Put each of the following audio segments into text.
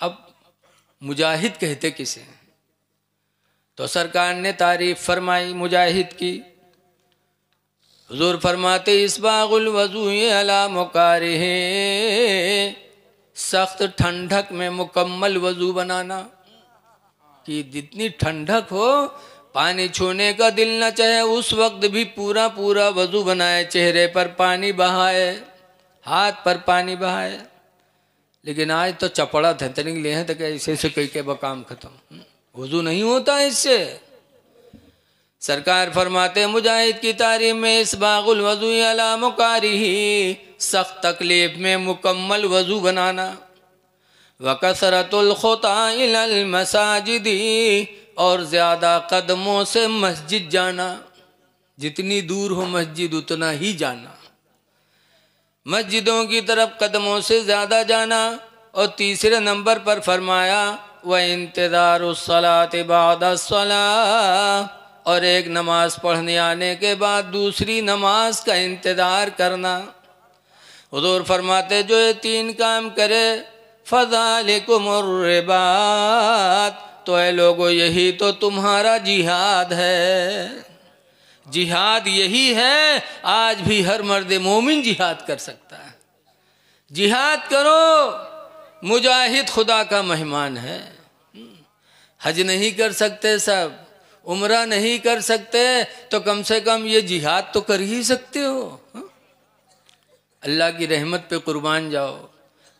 अब मुजाहिद कहते किसे? तो सरकार ने तारीफ फरमाई मुजाहिद की। हुजूर फरमाते इसबागुल वज़ू अला मुकारिह, सख्त ठंडक में मुकम्मल वज़ू बनाना, कि जितनी ठंडक हो पानी छूने का दिल न चाहे उस वक्त भी पूरा पूरा वज़ू बनाए, चेहरे पर पानी बहाए, हाथ पर पानी बहाए। लेकिन आज तो चपड़ा थे तनिक ले हैं तो क्या ऐसे से कई के बकाम खत्म, वज़ू नहीं होता इससे। सरकार फरमाते मुजाहिद की तारीफ में इसबागुल वज़ू अला मुकारिही, सख्त तकलीफ में मुकम्मल वज़ू बनाना। व कसरतुल खुता इलल मसाजिदी, और ज़्यादा कदमों से मस्जिद जाना, जितनी दूर हो मस्जिद उतना ही जाना, मस्जिदों की तरफ कदमों से ज़्यादा जाना। और तीसरे नंबर पर फरमाया व इंतज़ारुस्सलात बादस्सलाह, और एक नमाज पढ़ने आने के बाद दूसरी नमाज का इंतज़ार करना। हुज़ूर फरमाते जो ये तीन काम करे फ़ज़ालिकुमुर रिबात, तो ऐ लोगों यही तो तुम्हारा जिहाद है। जिहाद यही है, आज भी हर मर्द मोमिन जिहाद कर सकता है। जिहाद करो, मुजाहिद खुदा का मेहमान है। हज नहीं कर सकते सब, उम्रा नहीं कर सकते, तो कम से कम ये जिहाद तो कर ही सकते हो। अल्लाह की रहमत पे कुर्बान जाओ।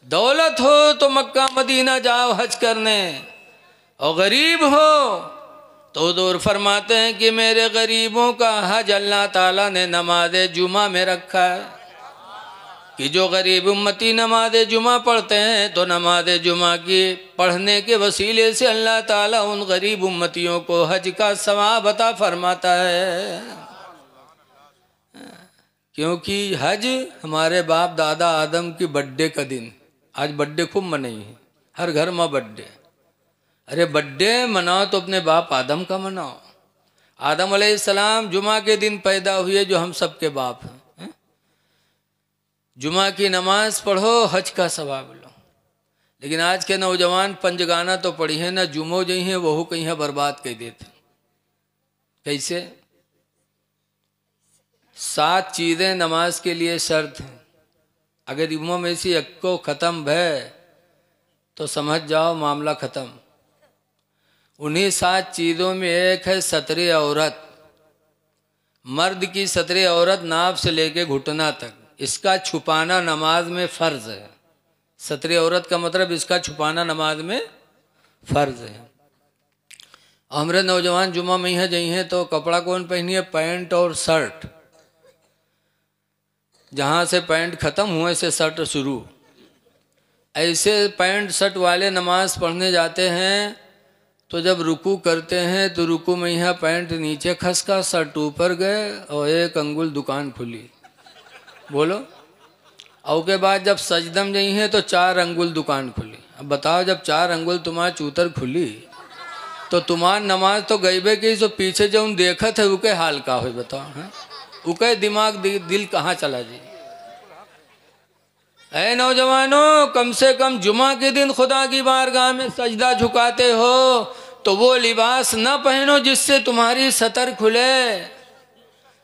दौलत हो तो मक्का मदीना जाओ हज करने, और गरीब हो तो हुज़ूर फरमाते हैं कि मेरे गरीबों का हज अल्लाह ताला ने नमाज जुमा में रखा है, कि जो गरीब उम्मती नमाज जुमा पढ़ते हैं तो नमाज जुमा की पढ़ने के वसीले से अल्लाह ताला उन गरीब उम्मतियों को हज का सवाब अता फरमाता है। क्योंकि हज हमारे बाप दादा आदम की बर्थडे का दिन, आज बर्थडे खूब मनाई है, हर घर में बर्थडे। अरे बर्थडे मनाओ तो अपने बाप आदम का मनाओ। आदम अलैहिस्सलाम जुमा के दिन पैदा हुए, जो हम सब के बाप हैं। जुमा की नमाज पढ़ो, हज का सवाब लो। लेकिन आज के नौजवान पंजगाना तो पढ़ी है ना, जुमो जही है वह कहीं है बर्बाद कर देते। कैसे? 7 चीज़ें नमाज के लिए शर्त हैं, अगर इनमें में से एक को ख़त्म भय तो समझ जाओ मामला ख़त्म। उन्हीं 7 चीज़ों में एक है सतरे औरत। मर्द की सतरे औरत नाभ से लेके घुटना तक, इसका छुपाना नमाज में फ़र्ज़ है। सतरे औरत का मतलब इसका छुपाना नमाज में फ़र्ज़ है। हमारे नौजवान जुमा में है जही हैं तो कपड़ा कौन पहनिए? पैंट और शर्ट। जहाँ से पैंट ख़त्म हुए से शर्ट शुरू। ऐसे पैंट शर्ट वाले नमाज पढ़ने जाते हैं तो जब रुकू करते हैं तो रुकू में यहाँ पैंट नीचे खसका, शर्ट ऊपर गए और 1 अंगुल दुकान खुली। बोलो। और के बाद जब सजदम गई हैं तो 4 अंगुल दुकान खुली। अब बताओ, जब 4 अंगुल तुम्हारा चूतर खुली तो तुम्हार नमाज तो गईबे की, तो पीछे जो उन देखत है उके हाल का हो बताओ। हैं उके दिमाग दिल कहाँ चला जी? ऐ नौजवानों, कम से कम जुमा के दिन खुदा की बारगाह में सजदा झुकाते हो तो वो लिबास न पहनो जिससे तुम्हारी सतर खुले,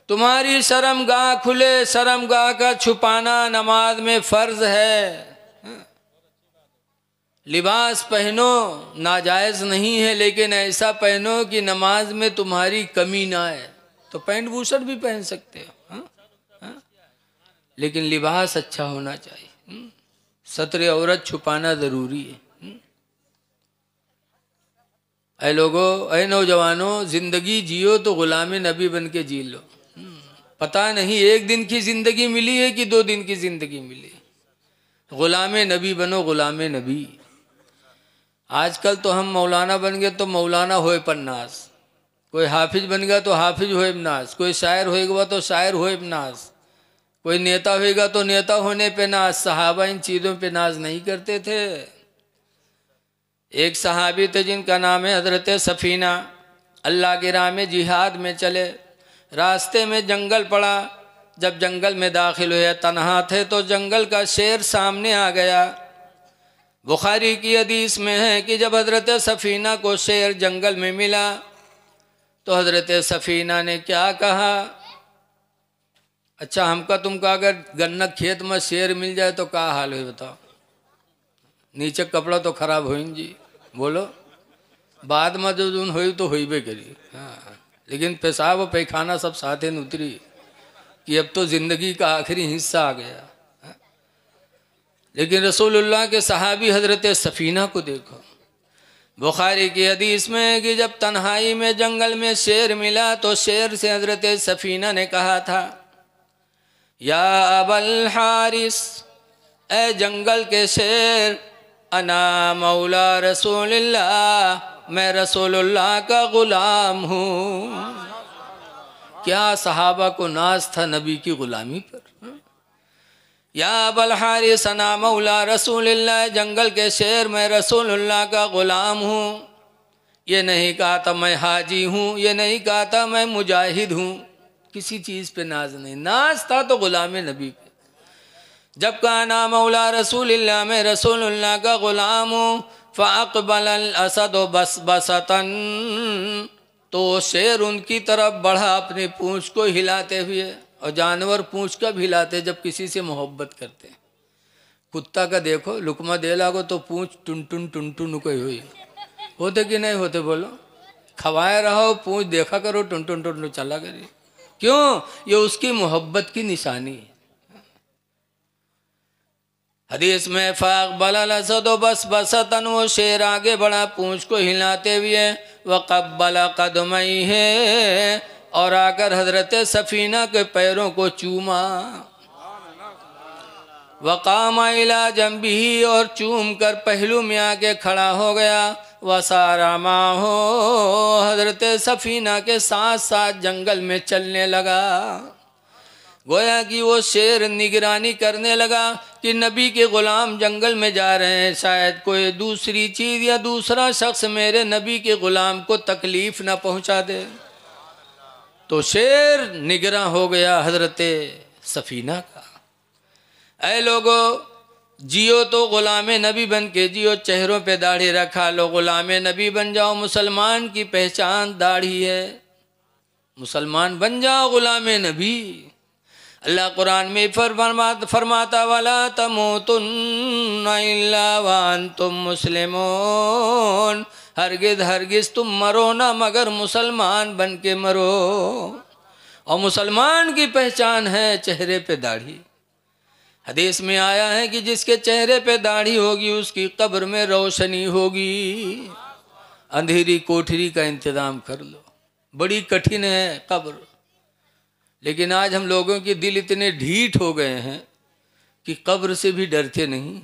तुम्हारी शर्मगाह खुले। शर्मगाह का छुपाना नमाज में फ़र्ज़ है। लिबास पहनो, नाजायज़ नहीं है, लेकिन ऐसा पहनो कि नमाज में तुम्हारी कमी ना आए। तो पैंट बूशर्ट भी पहन सकते हो, लेकिन लिबास अच्छा होना चाहिए। सतरे औरत छुपाना ज़रूरी है। ऐ लोगों, ऐ नौजवानों, ज़िंदगी जियो तो ग़ुलाम नबी बन के जी लो। पता नहीं 1 दिन की ज़िंदगी मिली है कि 2 दिन की ज़िंदगी मिली। ग़ुलाम नबी बनो, ग़ुलाम नबी। आजकल तो हम मौलाना बन गए तो मौलाना होए पन्नास, कोई हाफिज बन गया तो हाफिज होए नाज, कोई शायर होएगा तो शायर होए नाज, कोई नेता होएगा तो नेता होने पे नाज। सहाबा इन चीज़ों पे नाज नहीं करते थे। एक सहाबी थे जिनका नाम है हज़रत सफ़ीना। अल्लाह की राह में जिहाद में चले, रास्ते में जंगल पड़ा। जब जंगल में दाखिल हुए, तन्हा थे तो जंगल का शेर सामने आ गया। बुखारी की हदीस में है कि जब हजरत सफीना को शेर जंगल में मिला तो हजरत सफीना ने क्या कहा, अच्छा हमका तुमका अगर गन्ना खेत में शेर मिल जाए तो क्या हाल है बताओ, नीचे कपड़ा तो खराब होइंगे जी, बोलो बाद में जो जून हुई तो हुई भी करी। हाँ, लेकिन पेशाब और पैखाना सब साथे न उतरी कि अब तो जिंदगी का आखिरी हिस्सा आ गया। लेकिन रसूलुल्लाह के सहाबी हजरत सफीना को देखो, बुखारी की हदीस में कि जब तन्हाई में जंगल में शेर मिला तो शेर से हजरत सफीना ने कहा था, या अबल हारिस, ए जंगल के शेर, अना मौला रसूलुल्लाह, मैं रसूलुल्लाह का गुलाम हूँ। क्या सहाबा को नाज था नबी की गुलामी पर। या अबल हारिस अना मौला रसूलुल्लाह, जंगल के शेर मैं रसूलुल्लाह का गुलाम हूँ। ये नहीं कहा था मैं हाजी हूँ, ये नहीं कहा था मैं मुजाहिद हूँ, किसी चीज़ पे नाज नहीं, नाज था तो गुलाम नबी पे। जब कहा ना मौला रसूलुल्लाह, मैं रसूलुल्लाह का गुलाम हूँ, फ़अक़बल असद बसबसतन, तो शेर उनकी तरफ बढ़ा अपनी पूँछ को हिलाते हुए, और जानवर पूँछ कब हिलाते जब किसी से मोहब्बत करते। कुत्ता का देखो लुकमा दे लागो तो पूँछ टुन टुन टुन टुन कोई हुई, होते कि नहीं होते बोलो, खवाए रहो पूँछ देखा करो टुन टुन टुन टुन चला करिए, क्यों, ये उसकी मोहब्बत की निशानी है। हदीस में फ़अक़बल असद बसबसतन, वो शेर आगे बढ़ा पूँछ को हिलाते हुए, वक़ब्बल क़दमैहि, और आकर हजरत सफीना के पैरों को चूमा, वक़ाम इला जंबिही, और चूम कर पहलू में आके खड़ा हो गया, वसारा माहो, हजरत सफीना के साथ साथ जंगल में चलने लगा। गोया कि वो शेर निगरानी करने लगा कि नबी के ग़ुलाम जंगल में जा रहे हैं, शायद कोई दूसरी चीज़ या दूसरा शख्स मेरे नबी के ग़ुलाम को तकलीफ़ न पहुंचा दे। तो शेर निगरां हो गया हजरत सफीना का। ऐ लोगो, जियो तो ग़ुलाम नबी बन के जियो, चेहरों पे दाढ़ी रखा लो, ग़ुलाम नबी बन जाओ। मुसलमान की पहचान दाढ़ी है, मुसलमान बन जाओ ग़ुलाम नबी। अल्लाह कुरान में फरमाता वाला तमूतुन्ना इल्ला व अंतुम मुस्लिमून, हरगिज़ हरगिज़ तुम मरो ना मगर मुसलमान बन के मरो। और मुसलमान की पहचान है चेहरे पे दाढ़ी। हदीस में आया है कि जिसके चेहरे पे दाढ़ी होगी उसकी कब्र में रोशनी होगी। अंधेरी कोठरी का इंतज़ाम कर लो, बड़ी कठिन है कब्र। लेकिन आज हम लोगों के दिल इतने ढीठ हो गए हैं कि कब्र से भी डरते नहीं।